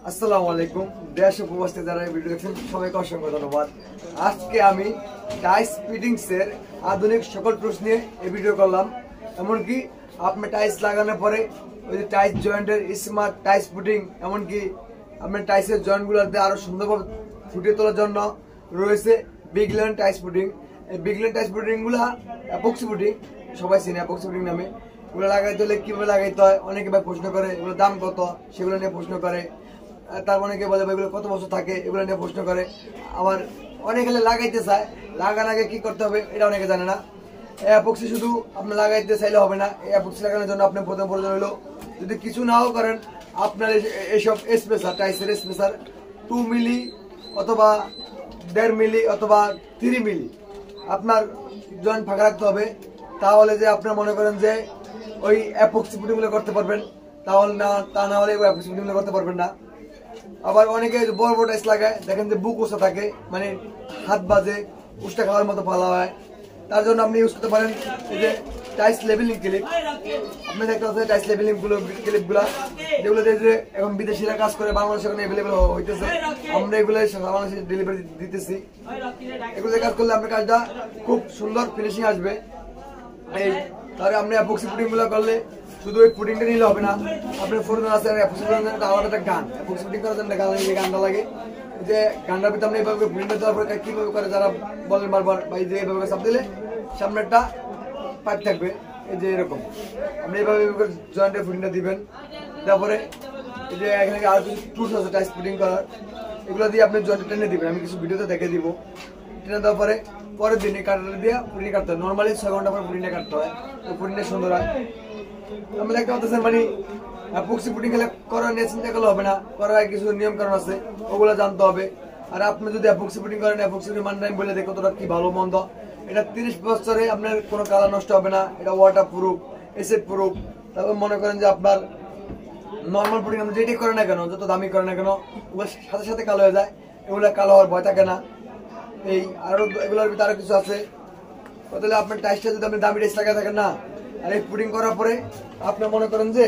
আসসালামু আলাইকুম। দেশ ও প্রবাস থেকে যারা ভিডিও দেখছেন সবাইকে অসংখ্য ধন্যবাদ। আজকে আমি টাইস ফিটিংস এর আধুনিক সকল টুলস নিয়ে এই ভিডিও করলাম। এমনকি আপনি টাইস লাগানোর পরে ওই যে টাইস জয়েন্টের স্মার্ট টাইস ফিটিং, এমনকি আপনার টাইসের জয়েন্টগুলোতে আরো সুন্দরভাবে ফুটিয়ে তোলার জন্য রয়েছে বিগল্যান্ড টাইস ফিটিং। এই বিগল্যান্ড টাইস ফিটিং গুলা অ্যাপক্সি ফিটিং, সবাই চিনে অ্যাপক্সি ফিটিং নামে। এগুলো লাগাইতে হলে কিভাবে লাগাইতে হয় অনেকে ভাই প্রশ্ন করে, এগুলোর দাম কত সেগুলো নিয়ে প্রশ্ন করে। তারপর অনেকে বলে এগুলো কত বছর থাকে এগুলো নিয়ে প্রশ্ন করে। আবার অনেকে লাগাইতে চায়, লাগানোর আগে কি করতে হবে এটা অনেকে জানে না। অ্যাপক্সি শুধু আপনি লাগাইতে চাইলে হবে না। এই অ্যাপক্সি লাগানোর জন্য আপনি প্রথম প্রয়োজন হলো, যদি কিছু নাও করেন আপনার এইসব স্পেসার, টাইসের স্পেসার 2 মিলি অথবা 1.5 মিলি অথবা 3 মিলি আপনার জয়েন্ট ফাঁকা রাখতে হবে। তাহলে যে আপনার মনে করেন যে ওই অ্যাপক্সি ফিটিংগুলো করতে পারবেন, তাহলে না তা না হলে ওই অ্যাপক্সি ফিটিংগুলো করতে পারবেন না। আবার অনেকে বড় বড় টাইস লাগায়, দেখেন যে বুক উঁচা থাকে, মানে হাত বাজে উষ্টা খাওয়ার মতো পালা হয়। তার জন্য আপনি ইউজ করতে পারেন এই যে টাইস লেভেলিং ক্লিপ। আপনি দেখতে পাচ্ছেন টাইস লেভেলিং ক্লিপগুলা, যেগুলো যে এখন বিদেশিরা কাজ করে, বাংলাদেশে এখন অ্যাভেলেবেল হইতেছে, আমরা এগুলো বাংলাদেশে ডেলিভারি দিতেছি। এগুলো কাজ করলে আপনার কাজটা খুব সুন্দর ফিনিশিং আসবে। এই তাহলে আপনি অ্যাপক্সি ফিটিং গুলো করলে শুধু ওই ফুটিংটা নিলে হবে না, আপনার ফোন আছে অ্যাপক্সি ফিটিং আলাদা একটা গান, অ্যাপক্সি ফিটিং করার জন্য গানটা লাগে। যে গানটার ভিতরে আপনি এইভাবে ফুটিংটা দেওয়ার পরে কিভাবে করে যারা বলেন বারবার ভাই যে এইভাবে চাপ দিলে সামনে একটা পাইপ থাকবে, এই যে এরকম আপনি এইভাবে জয়েন্টের ফুটিংটা দিবেন। তারপরে এই যে এখানে আর কিছু টুলস আছে টাইস ফিটিং করার, এগুলো দিয়ে আপনি জয়েন্ট টেনে দিবেন। আমি কিছু ভিডিওতে দেখে দিব। টেনে দেওয়ার পরে পরের দিনে কাটার দিয়ে ফুটিং কাটতে হয়। নর্মালি 6 ঘন্টা পর ফুটিংটা কাটতে হয়, তো ফুটিংটা সুন্দর হয়। আমি দেখতে পাচ্ছেন মানে অ্যাপক্সি ফুটিং খেলে করার নিয়ে চিন্তা করলে হবে না, করার কিছু নিয়ম কারণ আছে, ওগুলো জানতে হবে। আর আপনি যদি অ্যাপক্সি ফুটিং করেন, অ্যাপক্সি মানে আমি বলে দেখি কতটা কি ভালো মন্দ। এটা 30 বছরে আপনার কোনো কালার নষ্ট হবে না, এটা ওয়াটার প্রুফ, এসিড প্রুফ। তারপর মনে করেন যে আপনার নর্মাল ফুটিং আপনি যেটি করেন না কেন, যত দামি করেন না কেন, ওগুলো সাথে সাথে কালো হয়ে যায়, এগুলো কালো হওয়ার ভয় থাকে না। এই আরো এগুলোর ভিতরে আরো কিছু আছে। তাহলে আপনার টাইসটা যদি আপনি দামি টাইস লাগাই থাকেন না, আর এই ফুটিং করার পরে আপনি মনে করেন যে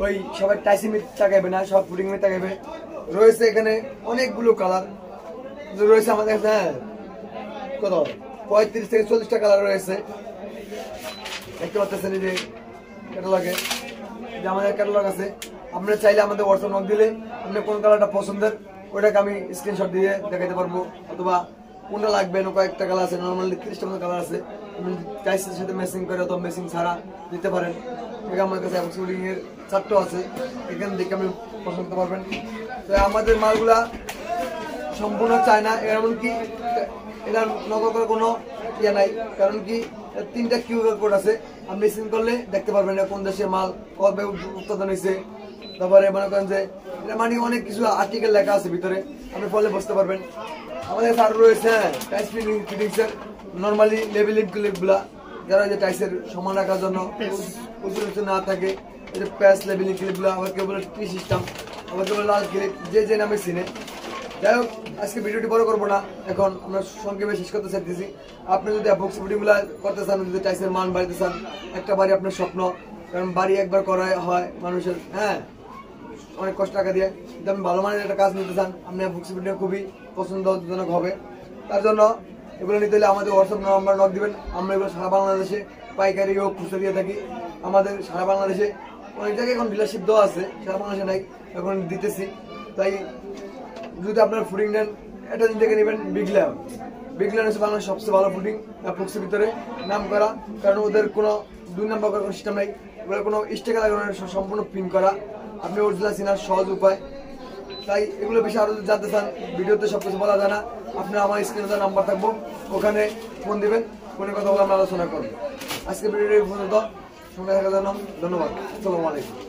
ওই সবাই টাইসি মিট তাকাইবে না, সব ফুটিং মিট তাকাইবে। রয়েছে এখানে অনেকগুলো কালার রয়েছে আমাদের কাছে। হ্যাঁ, কত 35 থেকে 40টা কালার রয়েছে, দেখতে পাচ্ছেন এই যে ক্যাটালগে, যে আমাদের ক্যাটালগ আছে। আপনারা চাইলে আমাদের হোয়াটসঅ্যাপ নক দিলে আপনি কোন কালারটা পছন্দের ওইটাকে আমি স্ক্রিনশট দিয়ে দেখাতে পারবো, অথবা কোনটা লাগবে। কয়েকটা কালার আছে, নর্মালি 30টা মতো কালার আছে, আপনি টাইসের সাথে ম্যাচিং করে অথবা ম্যাচিং ছাড়া দিতে পারেন। এটা আমার কাছে অ্যাপক্সি ফিটিং এর চারটো আছে, এখান থেকে আপনি পছন্দ করতে পারবেন। তো আমাদের মালগুলা সম্পূর্ণ চায়না, এমনকি এটা নকল করার কোনো ইয়ে নাই। কারণ কি 3টা কিউআর কোড আছে, আপনি স্ক্যান করলে দেখতে পারবেন কোন দেশের মাল কবে উৎপাদন হয়েছে। তারপরে মনে করেন যে এটা মানে অনেক কিছু আর্টিকেল লেখা আছে ভিতরে, আপনি ফলে বুঝতে পারবেন। আমাদের আরো রয়েছে টাইস ফিটিংস এর নর্মালি লেভেলিং ক্লিপগুলা, যারা যে টাইসের সমান রাখার জন্য উঁচু নিচু না থাকে, এই যে প্যাচ লেভেলিং ক্লিপগুলা, আবার কেউ বলে টি সিস্টেম, আবার কেউ বলে লাল ক্লিপ, যে যে নামে চিনে। যাই হোক, আজকে ভিডিওটি বড় করবো না, এখন আমরা সংক্ষেপে শেষ করতে চাইতেছি। আপনি যদি অ্যাপক্সি ফিটিংগুলা করতে চান, যদি টাইসের মান বাড়িতে চান, একটা বাড়ি আপনার স্বপ্ন, কারণ বাড়ি একবার করা হয় মানুষের, হ্যাঁ অনেক কষ্ট টাকা দিয়ে। যদি আপনি ভালো মানের একটা কাজ নিতে চান, আপনি অ্যাপক্সি ফিটিং খুবই পছন্দজনক হবে। তার জন্য এগুলো নিতে হলে আমাদের হোয়াটসঅ্যাপ নাম্বার নক দিবেন। আমরা এগুলো সারা বাংলাদেশে পাইকারি হোক খুচরা দিয়ে থাকি। আমাদের সারা বাংলাদেশে অনেক জায়গায় এখন ডিলারশিপ দেওয়া আছে, সারা বাংলাদেশে নাই, এখন দিতেছি। তাই যদি আপনার ফুটিং নেন, এটা দেখে নেবেন বিগল্যান্ড। বিগল্যান্ড হচ্ছে বাংলাদেশের সবচেয়ে ভালো ফুটিং, অ্যাপক্সির ভিতরে নাম করা। কারণ ওদের কোনো 2 নাম্বার করার কোনো সিস্টেম নেই, ওদের কোনো স্টিকার লাগানোর সম্পূর্ণ প্রিন্ট করা, আপনি অরিজিনাল চেনার সহজ উপায়। তাই এগুলো বিষয়ে আরো জানতে চান, ভিডিওতে সবকিছু বলা যায় না। আপনার আমার স্ক্রিনে নাম্বার থাকবো, ওখানে ফোন দিবেন, ফোনে কথা বলে আমরা আলোচনা করবো। আজকে ভিডিওটি পর্যন্ত সঙ্গে থাকার জন্য ধন্যবাদ। আসসালামু আলাইকুম।